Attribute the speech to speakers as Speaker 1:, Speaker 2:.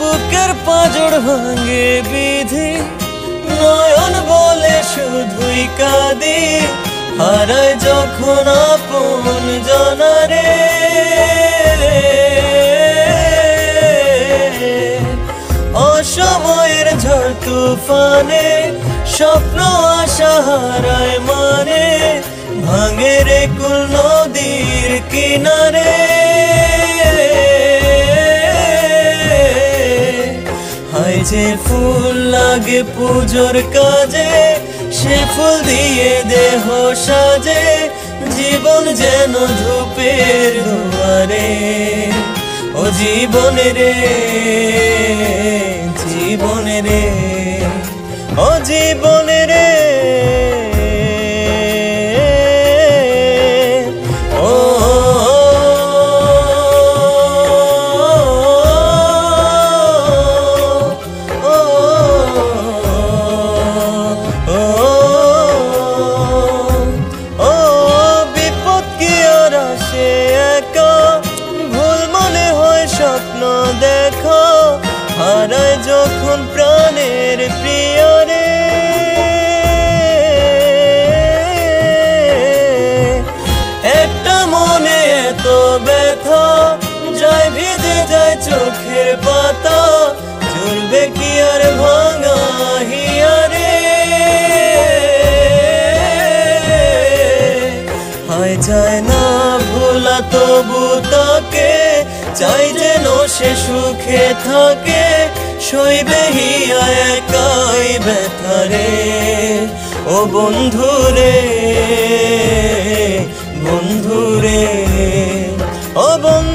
Speaker 1: বুকের পাঁজর ভাঙে বিধি, নয়ন বলে শুধুই কাঁদি, হারায় যখন আপন জনারে। অসময়ের ঝড় তুফানে স্বপ্ন আশা হারায় মানে, ভাঙে রে কুল নদীর কিনারে। হায় যে ফুল লাগে পুজোর কাজে, সে ফুল দিয়ে দেহ সাজে, জীবন যেন ধূপের দুয়ারে। ও জীবন রে, জীবন রে, ও জীবন রে। স্বপ্ন দেখো হারায় যখন প্রাণের প্রিয়রে। একটা মনে এত ব্যথা, যায় ভিজে যায় চোখের পাতা, চলবে কি আর ভাঙা হিয়ারে। হায় যায় না ভোলা তবু তাকে, চাই যেন সে সুখে থাকে, সইবে হিয়া একাই ব্যথারে। ও বন্ধুরে, বন্ধুরে, ও বন্ধু।